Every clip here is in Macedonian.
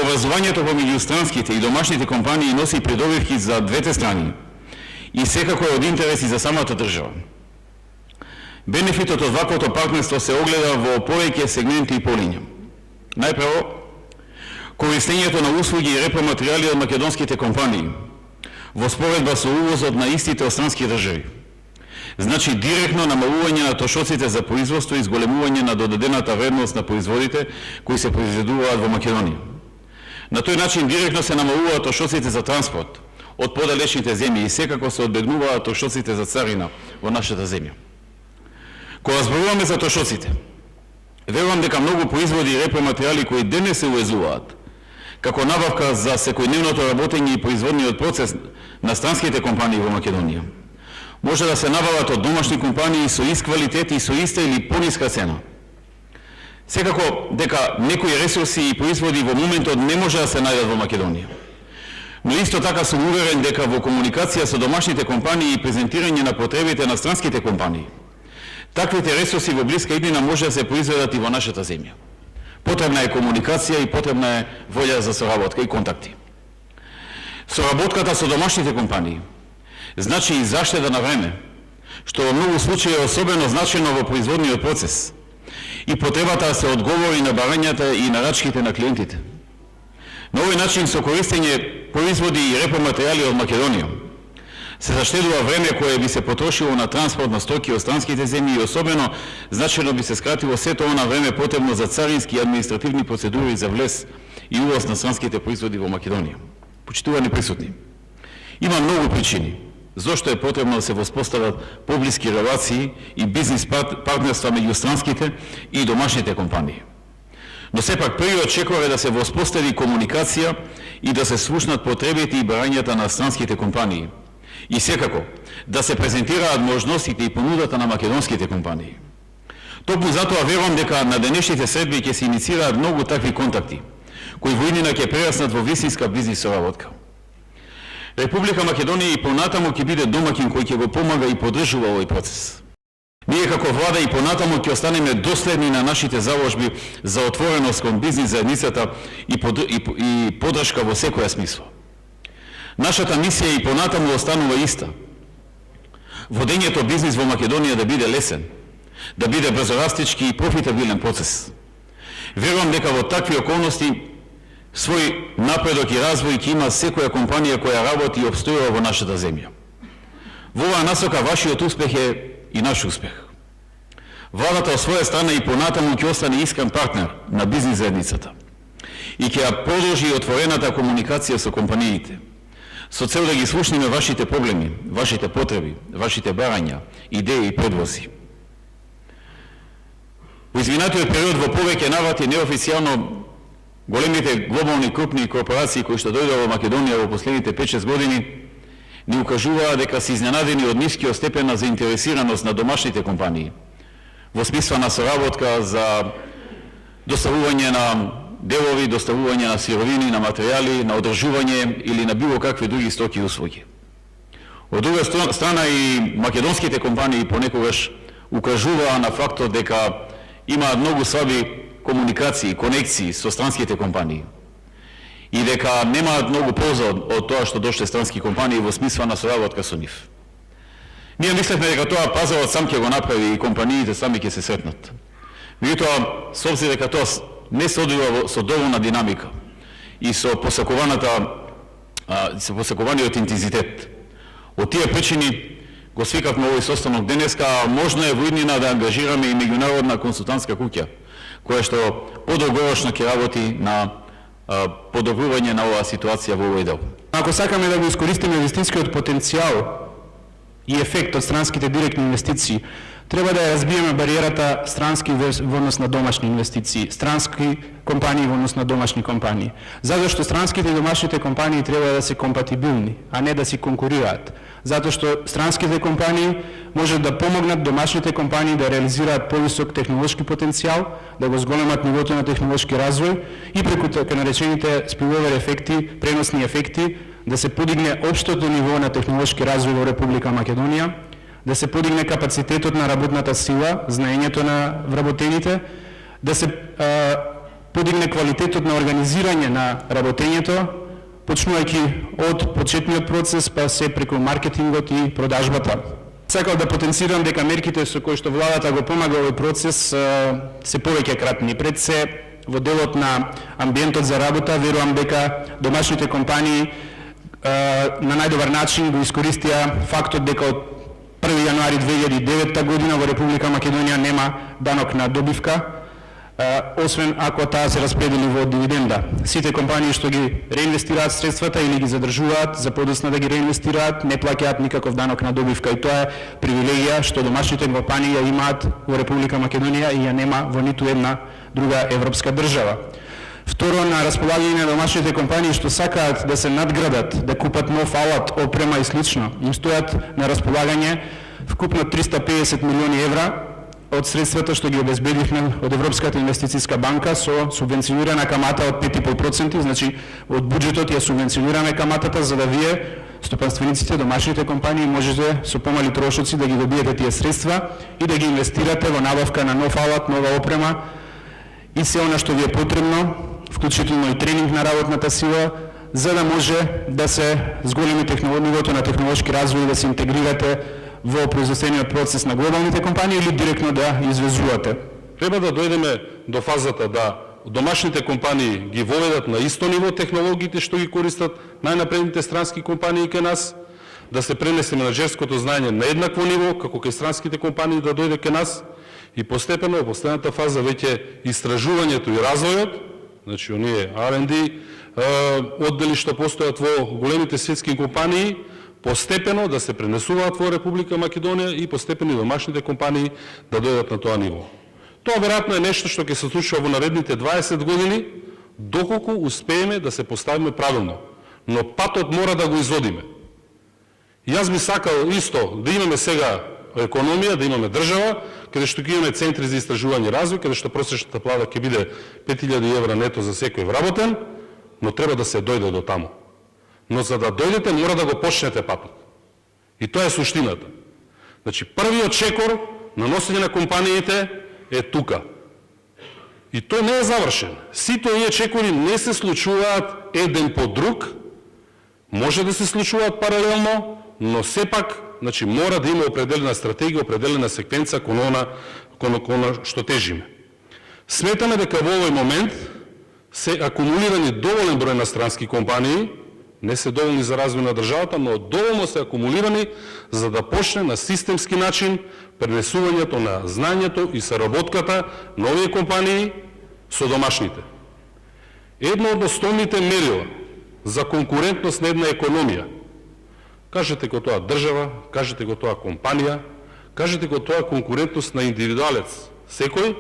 Поврзувањето помеѓу странските и домашните компании носи придобивки за двете страни и секако е од интерес и за самата држава. Бенефитот од ваквото партнерство се огледа во повеќе сегменти и полиња. Најпрво, користењето на услуги и репроматеријали од македонските компании во споредба со увозот на истите од странски држави. Значи директно намалување на трошоците за производство и зголемување на додадената вредност на производите кои се произведуваат во Македонија. На тој начин директно се намалуваат трошоците за транспорт од подалечните земји и секако се одбегнуваат трошоците за царина во нашата земја. Кога зборуваме за трошоците, верувам дека многу производи и репроматеријали кои денес се увезуваат како набавка за секојдневното работење и производниот процес на странските компании во Македонија може да се набават од домашни компании со ист квалитет и со иста или пониска цена. Секако дека некои ресурси и производи во моментот не може да се најдат во Македонија. Но исто така сум уверен дека во комуникација со домашните компании и презентирање на потребите на странските компании, таквите ресурси во блиска иднина може да се произведат и во нашата земја. Потребна е комуникација и потребна е волја за соработка и контакти. Соработката со домашните компании значи и заштеда на време, што во многу случаи е особено значено во производниот процес и потребата да се одговори на барањата и нарачките на клиентите. На овој начин со користење производи и репроматеријали од Македонија се заштедува време кое би се потрошило на транспорт на стоки од странските земји и особено значено би се скратило сето она време потребно за царински и административни процедури за влез и увоз на странските производи во Македонија. Почитувани присутни, има многу причини зошто е потребно да се воспостават поблиски релации и бизнис партнерства меѓу странските и домашните компании. Но сепак првиот чекор е да се воспостави комуникација и да се слушнат потребите и барањата на странските компании. И секако, да се презентираат можностите и понудата на македонските компании. Токму затоа верувам дека на денешните средби ќе се инициираат многу такви контакти, кои во иднина ќе прераснат во вистинска бизнис соработка. Република Македонија и понатаму ќе биде домакин кој ќе го помага и поддржува овој процес. Ние како влада и понатаму ќе останеме доследни на нашите заложби за отвореност кон бизнис заедницата и поддршка во секоја смисла. Нашата мисија и понатаму останува иста. Водењето бизнис во Македонија да биде лесен, да биде брзорастички и профитабилен процес. Верувам дека во такви околности свој напредок и развој ќе има секоја компанија која работи и обстојува во нашата земја. Во оваа насока вашиот успех е и наш успех. Владата од своја страна и понатаму ќе остане искрен партнер на бизнис заедницата и ќе ја продолжи отворената комуникација со компаниите, со цел да ги слушнеме вашите проблеми, вашите потреби, вашите барања, идеи и предвози. Во изминатиот период во повеќе наврати неофицијално големите глобални крупни корпорации кои што дојдоа во Македонија во последните 5-6 години ни укажуваа дека се изненадени од нискиот степен на заинтересираност на домашните компании во смисла на соработка за доставување на делови, доставување на сировини, на материјали, на одржување или на било какви други стоки и услуги. Од друга страна и македонските компании понекогаш укажуваа на фактот дека имаат многу слаби комуникации, конекции со странските компании и дека немаат многу полза од тоа што дошле странски компании во смисла на соработка со нив. Ние мислевме дека тоа пазарот сам ќе го направи и компаниите сами ќе се сретнат. Меѓутоа, с обзир дека тоа не се одвива со доволна динамика и со посакуваниот интензитет. Од тие причини го свикавме овој состанок денеска, а можно е во иднина да ангажираме и меѓународна консултантска куќа, која што подолгорочно ќе работи на подобрување на оваа ситуација во овој дел. Ако сакаме да го искористиме вистинскиот потенцијал и ефект од странските директни инвестиции, треба да ја разбиеме бариерата странски во однос на домашни инвестиции, странски компании во однос на домашни компании. Затоа што странските и домашните компании треба да се компатибилни, а не да си конкурираат. Затоа што странските компании можат да помогнат домашните компании да реализираат повисок технолошки потенцијал, да го зголемат нивото на технолошки развој и преку така наречените спиловер ефекти, преносни ефекти, да се подигне општото ниво на технолошки развој во Република Македонија, да се подигне капацитетот на работната сила, знаењето на вработените, да се подигне квалитетот на организирање на работењето, почнувајќи од почетниот процес па се преку маркетингот и продажбата. Сакав да потенцирам дека мерките со кои што владата го помага овој процес се повеќе кратни. Пред се во делот на амбиентот за работа, верувам дека домашните компании на најдобар начин го искористија фактот дека од 1 јануари 2009 година во Република Македонија нема данок на добивка, освен ако таа се распредели во дивиденда. Сите компании што ги реинвестираат средствата или ги задржуваат за подоцна да ги реинвестираат, не плаќаат никаков данок на добивка и тоа е привилегија што домашните компании ја имаат во Република Македонија и ја нема во ниту една друга европска држава. Второ, на располагање на домашните компании што сакаат да се надградат, да купат нов алат, опрема и слично, им стојат на располагање вкупно 350 милиони евра од средствата што ги обезбедивме од Европската инвестицијска банка со субвенционирана камата од 5,5%, значи од буџетот ја субвенционираме каматата за да вие, стопанствениците, домашните компании, можете со помали трошоци да ги добиете тие средства и да ги инвестирате во набавка на нов алат, нова опрема и се она што ви е потребно, вклучително и тренинг на работната сила, за да може да се зголеми нивото на технолошки развој и да се интегрирате во производствениот процес на глобалните компании или директно да извезувате. Треба да дојдеме до фазата да домашните компании ги воведат на исто ниво технологиите што ги користат најнапредните странски компании кај нас, да се пренесе менаџерското знаење на еднакво ниво, како кај странските компании да дојде кај нас и постепено во последната фаза веќе истражувањето и развојот, значи оние R&D оддели што постојат во големите светски компании, постепено да се пренесуваат во Република Македонија и постепено домашните компании да дојдат на тоа ниво. Тоа веројатно е нешто што ќе се случува во наредните 20 години, доколку успееме да се поставиме правилно. Но патот мора да го изводиме. Јас би сакал исто да имаме сега економија, да имаме држава, каде што ќе имаме центри за истражување и развој, каде што просечната плата ќе биде 5000 евра нето за секој вработен, но треба да се дојде до таму. Но за да дојдете, мора да го почнете патот. И тоа е суштината. Значи, првиот чекор на носење на компаниите е тука. И тој не е завршен. Сите овие чекори не се случуваат еден по друг, може да се случуваат паралелно, но сепак, значи, мора да има определена стратегија, определена секвенца кон она што тежиме. Сметаме дека во овој момент се акумулирани доволен број на странски компании, не се доволни за развој на државата, но доволно се акумулирани за да почне на системски начин пренесувањето на знаењето и соработката на овие компании со домашните. Едно од основните мерила за конкурентност на една економија, кажете го тоа држава, кажете го тоа компанија, кажете го тоа конкурентност на индивидуалец, секој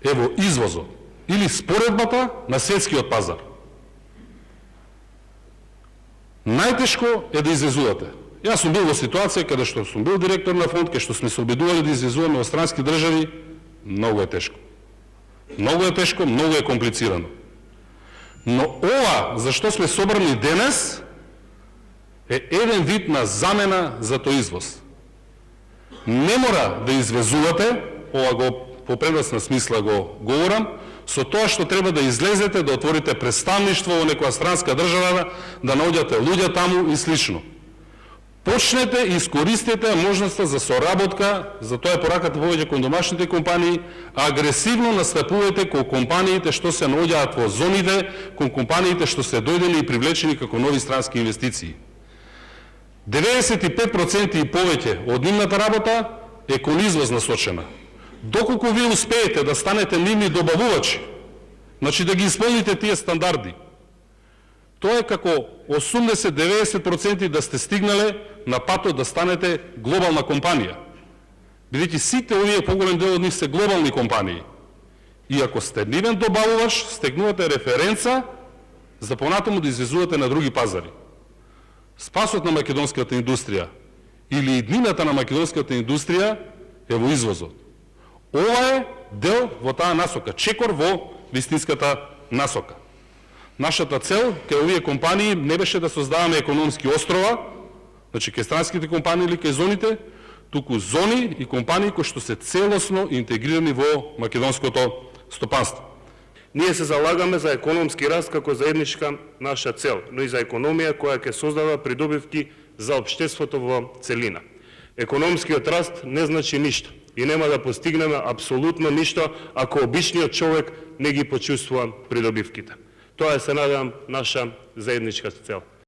е во извозот или споредбата на светскиот пазар. Најтешко е да извезувате. Јас сум бил во ситуација каде што сум бил директор на фонд, каде што сме се обидували да извезуваме во странски држави, многу е тешко. Многу е тешко, многу е комплицирано. Но ова за што сме собрани денес е еден вид на замена за тој извоз. Не мора да извезувате, ова го по предвасна смисла го говорам, со тоа што треба да излезете, да отворите представништво во некоја странска држава, да наоѓате луѓе таму и слично. Почнете и искористете можноста за соработка, за тоа е пораката повеќе кон домашните компании, агресивно настапувајте кон компаниите што се наоѓаат во зоните, кон компаниите што се дојдени и привлечени како нови странски инвестиции. 95% и повеќе од нивната работа е кон извоз насочена. Доколку вие успеете да станете нивни добавувачи, значи да ги исполните тие стандарди, тоа е како 80-90% да сте стигнале на патот да станете глобална компанија. Бидејќи сите овие поголем дел од нив се глобални компании. И ако сте нивен добавувач, стегнувате референца за понатаму да извезувате на други пазари. Спасот на македонската индустрија или иднината на македонската индустрија е во извозот. Ова е дел во таа насока, чекор во вистинската насока. Нашата цел кај овие компании не беше да создаваме економски острова, значи кај странските компании или кај зоните, туку зони и компании кои што се целосно интегрирани во македонското стопанство. Ние се залагаме за економски раст како заедничка наша цел, но и за економија која ќе создава придобивки за општеството во целина. Економскиот раст не значи ништо и нема да постигнеме апсолутно ништо ако обичниот човек не ги почувствува придобивките. Тоа е, се надам, наша заедничка цел.